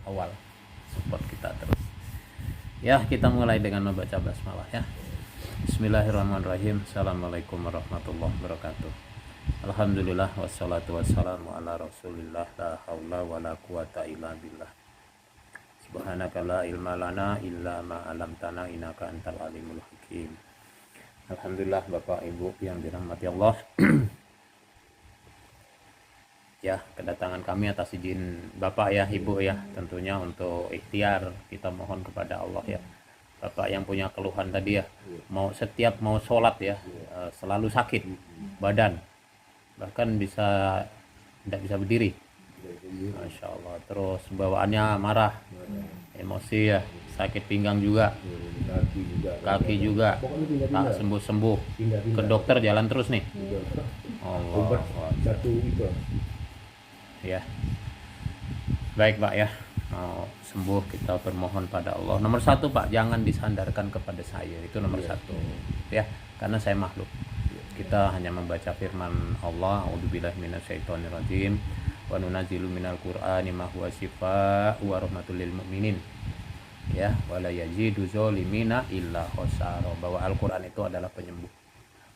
awal, support kita terus. Ya, kita mulai dengan membaca basmalah ya. Bismillahirrahmanirrahim. Assalamualaikum warahmatullahi wabarakatuh. Alhamdulillah wassalatu wassalamu ala rasulillah, la haula wala quwata illa billah. Subhanaka la ilma lana illa ma 'allamtana innaka antal alimul hakim. Alhamdulillah Bapak Ibu yang dirahmati Allah. Ya, kedatangan kami atas izin Bapak ya, Ibu ya, tentunya untuk ikhtiar kita mohon kepada Allah ya. Bapak yang punya keluhan tadi ya, setiap mau sholat ya, selalu sakit badan, bahkan tidak bisa berdiri. Masya Allah. Terus bawaannya marah, emosi ya, sakit pinggang juga, kaki juga, tak sembuh-sembuh. Ke dokter jalan terus nih. Allah. Ya, baik Pak ya, mau sembuh kita bermohon pada Allah. Nomor satu Pak, jangan disandarkan kepada saya, itu nomor satu ya, karena saya makhluk. Kita hanya membaca firman Allah, a'udzubillahi minasyaitonirrajim, wa nunazzilu minal qur'ani ma huwa syifaa wa rahmatul lil mu'minin ya, wa la yazidu zalimina illa khosara. Bahwa Al-Qur'an itu adalah penyembuh,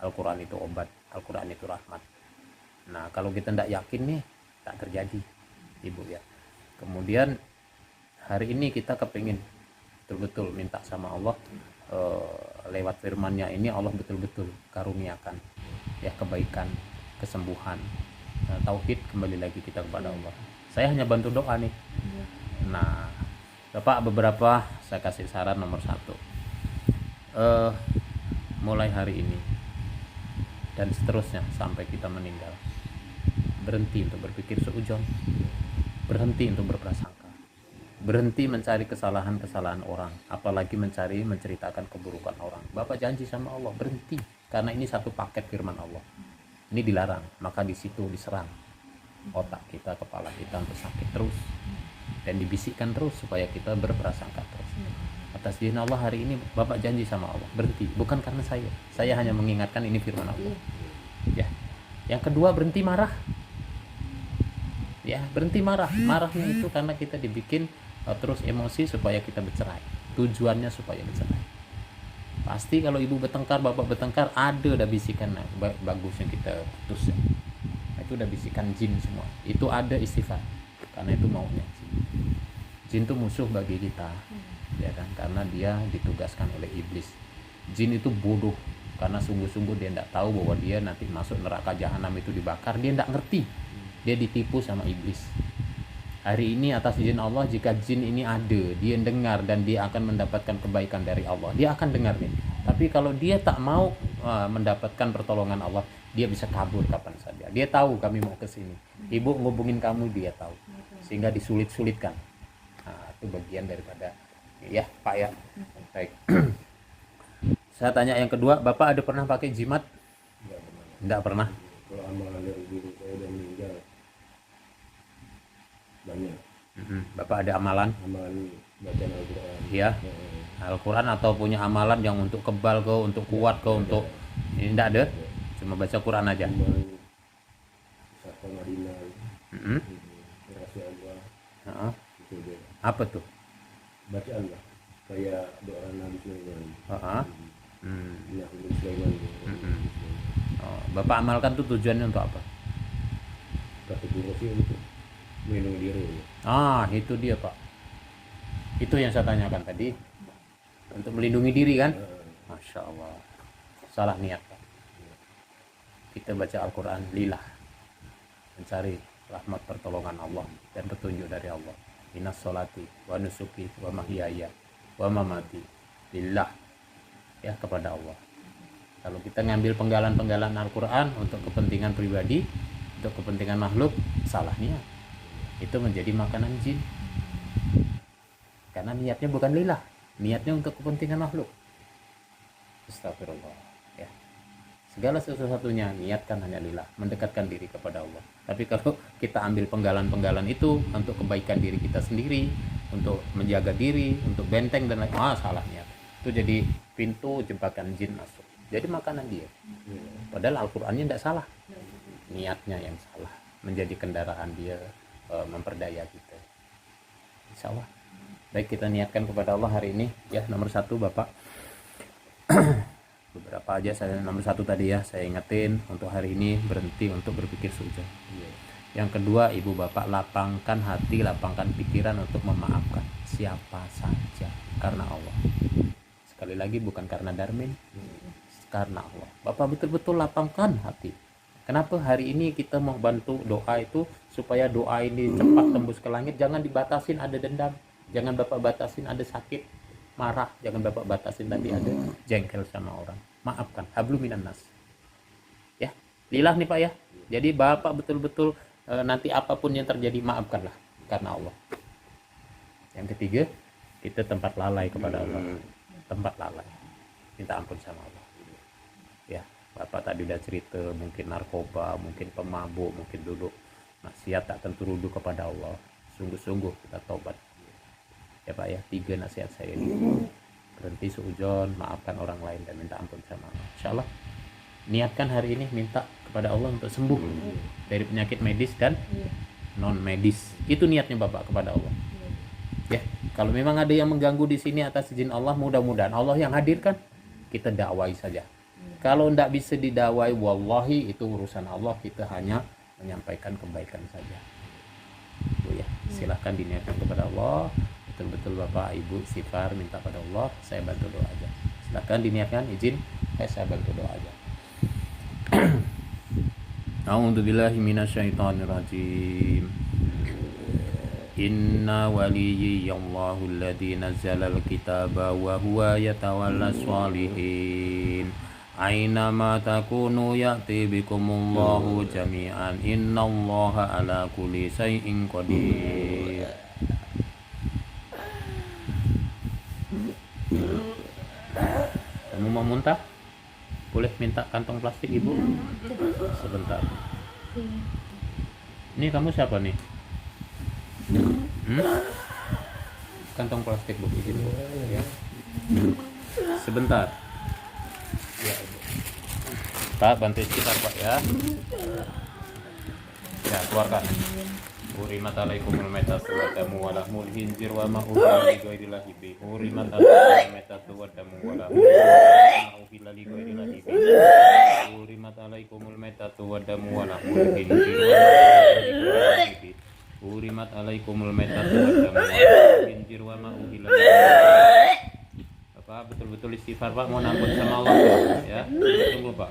Al-Qur'an itu obat, Al-Qur'an itu rahmat. Nah, kalau kita tidak yakin nih, tak terjadi Ibu ya. Kemudian hari ini kita kepingin betul-betul minta sama Allah, lewat firman-Nya ini Allah betul-betul karuniakan ya kebaikan, kesembuhan, tauhid, kembali lagi kita kepada Allah. Saya hanya bantu doa nih. Nah Bapak, beberapa saya kasih saran. Nomor satu, mulai hari ini dan seterusnya sampai kita meninggal, berhenti untuk berpikir suudzon, berhenti untuk berprasangka, berhenti mencari kesalahan-kesalahan orang, apalagi menceritakan keburukan orang. Bapak janji sama Allah berhenti, karena ini satu paket firman Allah. Ini dilarang, maka di situ diserang otak kita, kepala kita untuk sakit terus, dan dibisikkan terus supaya kita berprasangka terus. Atas izin Allah hari ini Bapak janji sama Allah berhenti, bukan karena saya hanya mengingatkan ini firman Allah ya. Yang kedua, berhenti marah ya, berhenti marahnya itu karena kita dibikin terus emosi supaya kita bercerai. Tujuannya supaya bercerai. Pasti kalau ibu bertengkar, bapak bertengkar, ada udah bisikan bagusnya kita putus ya. Itu udah bisikan jin semua. Itu ada istighfar, karena itu maunya jin itu musuh bagi kita ya kan, karena dia ditugaskan oleh iblis. Jin itu bodoh, karena sungguh-sungguh dia tidak tahu bahwa dia nanti masuk neraka jahanam itu dibakar. Dia tidak ngerti, dia ditipu sama iblis. Hari ini atas izin Allah, jika jin ini ada, dia dengar dan dia akan mendapatkan kebaikan dari Allah, dia akan dengar nih. Tapi kalau dia tak mau mendapatkan pertolongan Allah, dia bisa kabur kapan saja. Dia tahu kami mau ke sini, ibu ngubungin kamu, dia tahu, sehingga disulit-sulitkan. Nah, itu bagian daripada ya Pak ya. Baik. Saya tanya yang kedua, Bapak ada pernah pakai jimat? Tidak pernah. Kalau amalan dari diri saya udah meninggal banyak. Bapak ada amalan Bacaan Al-Quran ya, Al-Quran, atau punya amalan yang untuk kebal kau, untuk kuat kau, untuk ini? Tidak ada, cuma baca Quran aja. Sapa Madinah, rahasia Allah, itu dia. Apa tuh? Bacaan lah, kayak doa Nabi Sulaiman. Nabi Sulaiman. Bapak amalkan tuh tujuannya untuk apa? Kategori untuk melindungi diri. Itu dia Pak, itu yang saya tanyakan tadi, untuk melindungi diri kan. Masya Allah, salah niat Pak. Kita baca Al-Quran lillah, mencari rahmat pertolongan Allah dan petunjuk dari Allah. Innas sholati wa nusuki wa mahyaya wa mamati lillah ya, kepada Allah. Kalau kita ngambil penggalan-penggalan Al-Quran untuk kepentingan pribadi, untuk kepentingan makhluk, salah niat. Itu menjadi makanan jin, karena niatnya bukan lillah, niatnya untuk kepentingan makhluk. Astagfirullah ya. Segala sesuatunya niatkan hanya lillah, mendekatkan diri kepada Allah. Tapi kalau kita ambil penggalan-penggalan itu untuk kebaikan diri kita sendiri, untuk menjaga diri, untuk benteng dan lain, salah niat. Itu jadi pintu jebakan jin masuk, jadi makanan dia. Padahal Al-Qur'annya tidak salah, niatnya yang salah, menjadi kendaraan dia memperdaya kita. insya Allah. Baik, kita niatkan kepada Allah hari ini ya. Nomor 1 Bapak, beberapa aja saya, nomor 1 tadi ya saya ingetin, untuk hari ini berhenti untuk berpikir suudzon. Yang kedua, ibu bapak lapangkan hati, lapangkan pikiran untuk memaafkan siapa saja karena Allah. Sekali lagi, bukan karena Darmin, karena Allah. Bapak betul-betul lapangkan hati. Kenapa hari ini kita mau bantu doa itu supaya doa ini cepat tembus ke langit? Jangan dibatasin ada dendam, jangan bapak batasin ada sakit, marah, jangan bapak batasin tadi ada jengkel sama orang. Maafkan, hablum minan nas. Ya, lillah nih Pak ya. Jadi bapak betul-betul nanti apapun yang terjadi maafkanlah karena Allah. Yang ketiga, kita tempat lalai kepada Allah. Tempat lalai, minta ampun sama Allah. Ya, bapak tadi udah cerita mungkin narkoba, mungkin pemabuk, mungkin duduk maksiat tak tentu rudu kepada Allah. Sungguh-sungguh kita taubat. Ya Pak ya, 3 nasihat saya ini. Berhenti suudzon, maafkan orang lain, dan minta ampun sama Allah. Insyaallah niatkan hari ini minta kepada Allah untuk sembuh dari penyakit medis dan non medis. Itu niatnya Bapak kepada Allah. Ya, kalau memang ada yang mengganggu di sini atas izin Allah, mudah-mudahan Allah yang hadirkan, kita dakwai saja. Kalau tidak bisa didakwai, wallahi itu urusan Allah, kita hanya menyampaikan kebaikan saja. Bu ya, silahkan diniatkan kepada Allah. Betul-betul Bapak Ibu istighfar, minta pada Allah, saya bantu doa aja. Silahkan diniatkan, izin, saya bantu doa aja. A'udzubillahi minasyaitonirrajim. Inna waliyallahu alladzi nazzalal kitaba wa huwa yatawallas sholihin. Aina ma takunu ya'ti bikumullahu jami'an. Innallaha ala kulli syai'in qadir. Kamu mau muntah? Boleh minta kantong plastik Ibu? Sebentar. Ini kamu siapa nih? Kantong plastik Bu, izin Bu. Ya. Sebentar. Ya, Pak, bantu sekitar Pak ya. Ya, keluarkan. Hurimat alaikumul maitatu wa damu wa lahmul khinzir wa ma uhilla li ghairillahi bi. Hurimat alaikumul maitatu wa damu wa lahmul khinzir wa ma uhilla li ghairillahi bi. Hurimat alaikumul maitatu wa damu wa lahmul khinzir wa ma uhilla li ghairillahi bi. Hurimat alaikumul maitatu wa damu wa lahmul khinzir wa ma uhilla li ghairillahi bi. Bapak betul-betul istighfar Pak, mau ampun sama Allah ya. Tunggu Pak.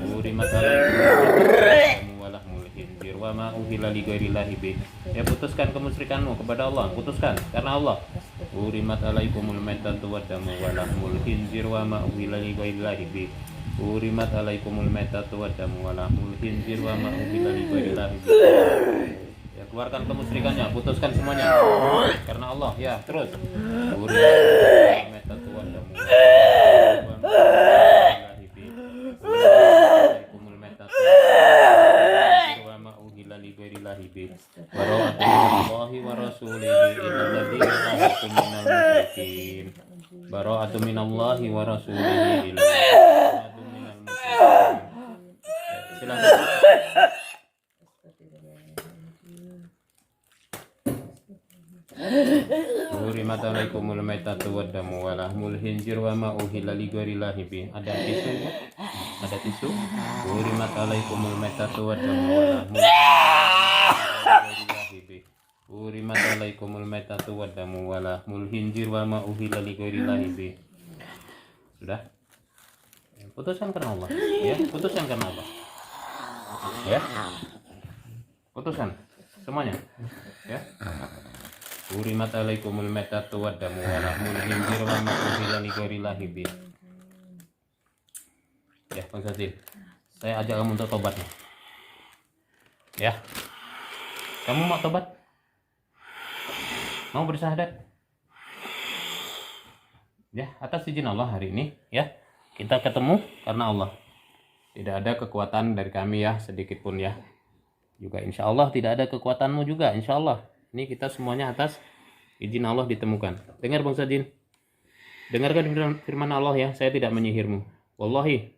Hurimat alaikumul wa lahmul khinzir wa ma uhilla li ghairillahi bi. Ya, putuskan kemusyrikanmu kepada Allah, putuskan karena Allah. Hurimat alaikumul maitatu wa damu wa lahmul khinzir wa ma uhilla li ghairillahi bi. Hurimat alaikumul maitatu wa damu wa lahmul khinzir wa ma uhilla li ghairillahi bi. Ya, keluarkan kemusyrikannya, putuskan semuanya karena Allah. Ya, terus. Hurimat maitatu wa damu wa lahmul khinzir wa ma uhilla li ghairillahi bi. Bara'atun minallahi wa rasulihi ilal ladzina ahadtum minal musyrikin. Bara'atun minallahi wa rasulihi ilal ladzina ahadtum minal musyrikin. Silakan. Hurimat alaikumul maitatu wa damu wa lahmul khinzir wa ma uhilla li ghairillahi bi. Ada tisu? Ada tisu? Hurimat alaikumul maitatu wa damu wa lahmul khinzir bi. Hurimat alaikumul maitatu wa damu wa lahmul khinzir wa ma uhilla li ghairillahi bi. Sudah? Putuskan karena Allah. Ya, putuskan karena Allah. Ya. Putuskan semuanya. Ya. Hurimat alaikumul maitatu wa damu wa lahmul khinzir wa ma uhilla li ghairillahi bi. Ya, Bang Sazil, saya ajak kamu untuk tobat nih. Ya. Kamu mau tobat? Mau bersyahadat? Ya, atas izin Allah hari ini ya. Kita ketemu karena Allah. Tidak ada kekuatan dari kami ya, sedikit pun ya. Juga insya Allah tidak ada kekuatanmu juga, insya Allah. Ini kita semuanya atas izin Allah ditemukan. Dengar Bang Sadin. Dengarkan firman Allah ya, saya tidak menyihirmu. Wallahi.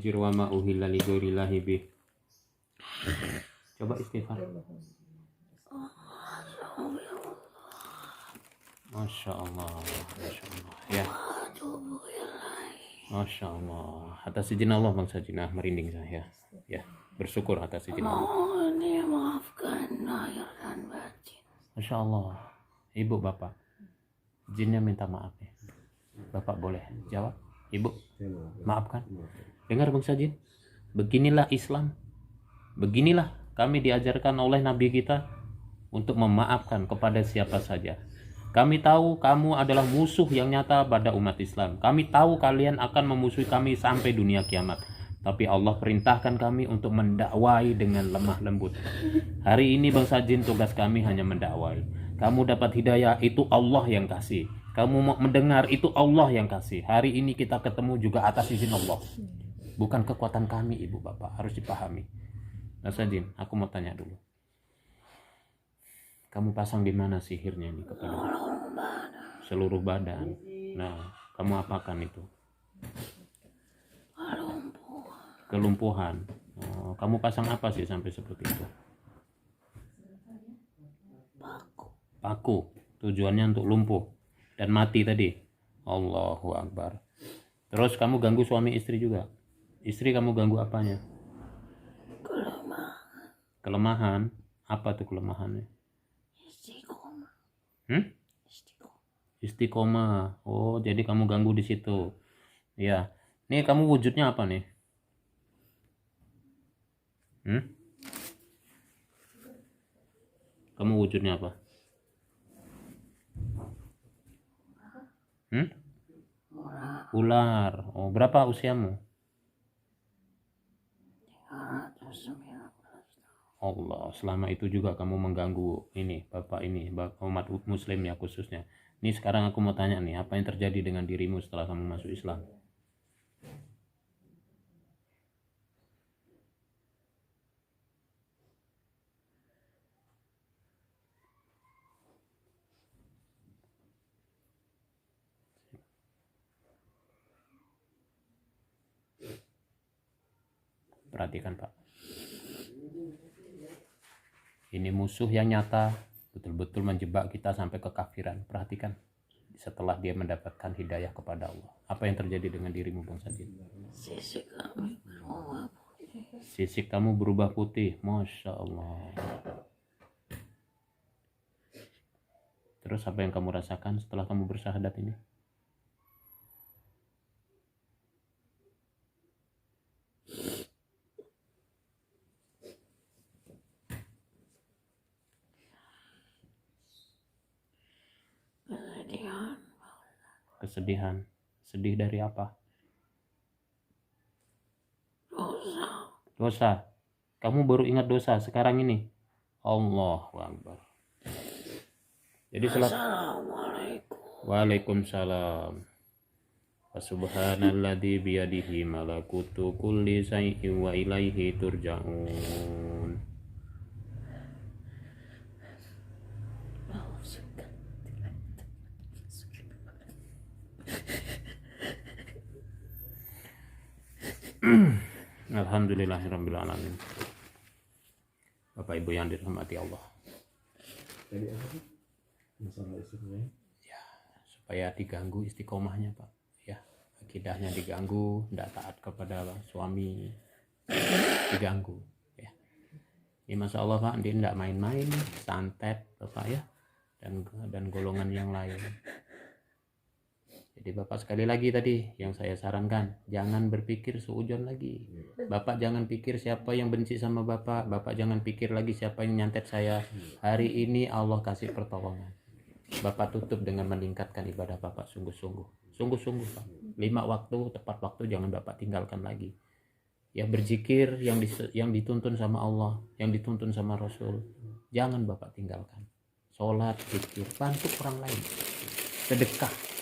khinzir wa ma uhilla li ghairillahi bih. Coba istighfar. Masya Allah, Masya Allah. Ya. Masya Allah. Atas izin Allah Bang Sajin, merinding saya. Ya, bersyukur atas izin Allah. Mohon dimaafkan lahir dan batin. Masya Allah. Ibu bapak, jinnya minta maaf ya. Bapak boleh jawab. Ibu, maafkan. Dengar Bang Sajin. Beginilah Islam. Beginilah kami diajarkan oleh Nabi kita untuk memaafkan kepada siapa saja. Kami tahu kamu adalah musuh yang nyata pada umat Islam. Kami tahu kalian akan memusuhi kami sampai dunia kiamat. Tapi Allah perintahkan kami untuk mendakwai dengan lemah lembut. Hari ini Bang Sajin, tugas kami hanya mendakwai. Kamu dapat hidayah, itu Allah yang kasih. Kamu mau mendengar, itu Allah yang kasih. Hari ini kita ketemu juga atas izin Allah. Bukan kekuatan kami, ibu bapak, harus dipahami. Bang Sajin, aku mau tanya dulu. Kamu pasang di mana sihirnya ini kepada seluruh badan? Nah, kamu apakan itu? Kelumpuhan. Oh, kamu pasang apa sih sampai seperti itu? Paku. Tujuannya untuk lumpuh dan mati tadi. Allahu Akbar. Terus kamu ganggu suami istri juga? Istri kamu ganggu apanya? Kelemahan. Apa tuh kelemahannya? Istiqomah. Oh, jadi kamu ganggu di situ. Ya. Nih kamu wujudnya apa nih? Kamu wujudnya apa? Ular. Oh, berapa usiamu? 319. Allah, selama itu juga kamu mengganggu ini, bapak ini, umat muslim ya khususnya. Ini sekarang aku mau tanya nih, apa yang terjadi dengan dirimu setelah kamu masuk Islam? Perhatikan Pak. Ini musuh yang nyata, betul-betul menjebak kita sampai kekafiran. Perhatikan, setelah dia mendapatkan hidayah kepada Allah. Apa yang terjadi dengan dirimu Bang Sajin? Sisik kami berubah putih. Sisik kamu berubah putih. Masya Allah. Terus apa yang kamu rasakan setelah kamu bersyahadat ini? Kesedihan. Sedih dari apa? Dosa. Kamu baru ingat dosa sekarang ini? Allahu Akbar. Jadi Assalamualaikum. Waalaikumsalam. Subhanalladzi biyadihi malakutu kulli syai'in wa ilaihi turja'un. Alhamdulillahirabbil alamin. Bapak Ibu yang dirahmati Allah. Jadi apa sih masalah istrinya? Ya, supaya diganggu istiqomahnya Pak. Ya, akidahnya diganggu, tidak taat kepada suami, diganggu. Ya, ini Masya Allah Pak, dia tidak main-main, santet Bapak ya, dan golongan yang lain. Jadi Bapak sekali lagi tadi yang saya sarankan, jangan berpikir seujon lagi. Bapak jangan pikir siapa yang benci sama Bapak. Bapak jangan pikir lagi siapa yang nyantet saya. Hari ini Allah kasih pertolongan. Bapak tutup dengan meningkatkan ibadah Bapak sungguh-sungguh. Sungguh-sungguh Pak. 5 waktu, tepat waktu jangan Bapak tinggalkan lagi. Ya berzikir yang dituntun sama Allah, yang dituntun sama Rasul. Jangan Bapak tinggalkan. Sholat, zikir, bantu orang lain. Sedekah.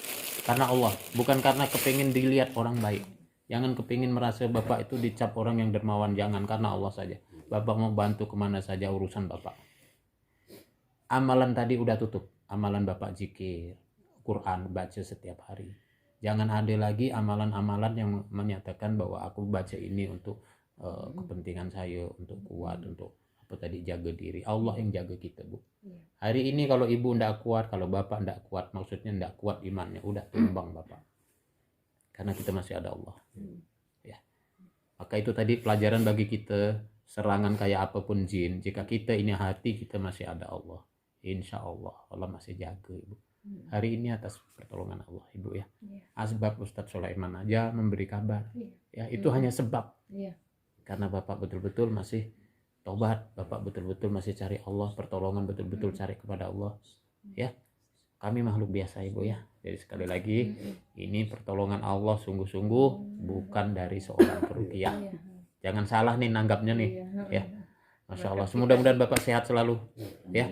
Karena Allah, bukan karena kepingin dilihat orang baik. Jangan kepingin merasa Bapak itu dicap orang yang dermawan. Jangan, karena Allah saja. Bapak mau bantu kemana saja urusan Bapak. Amalan tadi udah tutup. Amalan Bapak zikir, Quran baca setiap hari. Jangan ada lagi amalan-amalan yang menyatakan bahwa aku baca ini untuk kepentingan saya, untuk kuat, untuk apa tadi, jaga diri. Allah yang jaga kita, Bu. Hari ini kalau ibu ndak kuat, kalau bapak ndak kuat, maksudnya ndak kuat imannya, udah tumbang bapak. Karena kita masih ada Allah. Ya. Maka itu tadi pelajaran bagi kita, serangan kayak apapun jin, jika kita ini hati kita masih ada Allah. Insya Allah Allah masih jaga, Ibu. Hari ini atas pertolongan Allah, Ibu ya. Asbab Ustadz Sulaiman aja memberi kabar. Ya, itu hanya sebab. Karena Bapak betul-betul masih tobat, Bapak betul-betul masih cari Allah, pertolongan betul-betul cari kepada Allah. Ya. Kami makhluk biasa, Ibu ya. Jadi sekali lagi, ini pertolongan Allah sungguh-sungguh, bukan dari seorang peruqyah. Jangan salah nih nanggapnya nih, ya. Masya Allah. Semoga-mudahan Bapak sehat selalu, ya.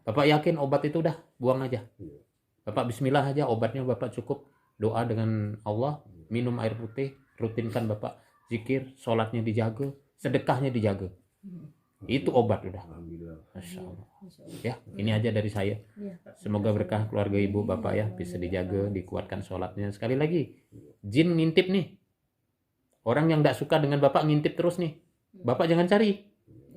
Bapak yakin obat itu udah buang aja. Bapak bismillah aja, obatnya Bapak cukup doa dengan Allah, minum air putih, rutinkan Bapak zikir, sholatnya dijaga, sedekahnya dijaga. Itu obat udah. Masya Allah. Ya, ini aja dari saya. Semoga berkah keluarga ibu bapak ya, bisa dijaga, dikuatkan sholatnya. Sekali lagi, jin ngintip nih. Orang yang tidak suka dengan bapak ngintip terus nih. Bapak jangan cari.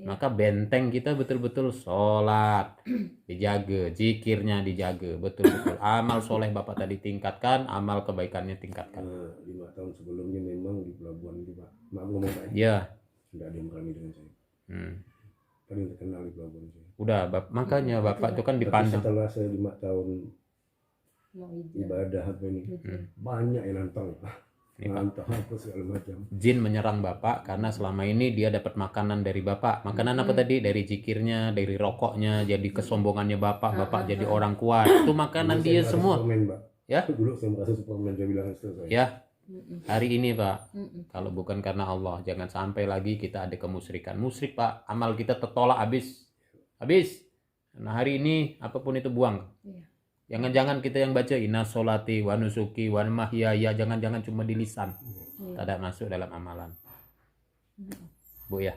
Maka benteng kita betul-betul sholat dijaga, zikirnya dijaga, betul-betul amal soleh bapak tadi tingkatkan, amal kebaikannya tingkatkan. 5 tahun sebelumnya memang di pelabuhan itu Pak, maaf ngomong Pak, Ya. tidak ada yang berani dengan saya. Paling terkenal di pelabuhan saya. Udah, makanya bapak itu kan Tapi dipandang. setelah saya 5 tahun ibadah apa ini, banyak yang nantang Pak. Nantang apa segala macam. Jin menyerang bapak karena selama ini dia dapat makanan dari bapak. Makanan apa tadi? Dari zikirnya, dari rokoknya, jadi kesombongannya bapak jadi orang kuat. Itu makanan Dulu dia saya semua. Superman, Pak. Ya. Dulu saya merasa Superman, saya bilang istri saya. Ya. Hari ini Pak, kalau bukan karena Allah, jangan sampai lagi kita ada kemusyrikan. Musyrik Pak, amal kita tertolak habis. Nah hari ini apapun itu buang. Jangan-jangan kita yang baca inna sholati wa nusuki wa mahyaya, jangan-jangan cuma di lisan. Tidak masuk dalam amalan. Bu ya.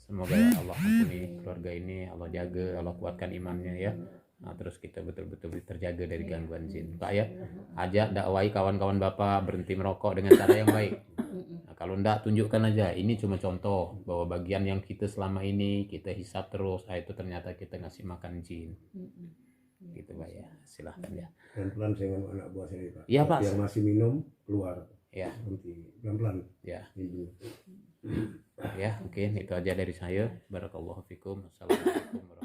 Semoga ya Allah ampuni keluarga ini, Allah jaga, Allah kuatkan imannya ya. Nah, terus kita betul-betul terjaga dari gangguan jin. Pak ya, ajak dakwai kawan-kawan Bapak berhenti merokok dengan cara yang baik. Nah, kalau enggak, tunjukkan aja. Ini cuma contoh bahwa bagian yang kita selama ini kita hisap terus, itu ternyata kita ngasih makan jin. Gitu Pak ya, silahkan ya. Pelan-pelan saya ngomong anak buah saya Pak. Iya Pak. Yang masih minum keluar. Ya. Nanti pelan-pelan. Ya. Ibu. Ya, mungkin itu aja dari saya. Barakallahu fikum. Assalamualaikum warahmatullahi wabarakatuh.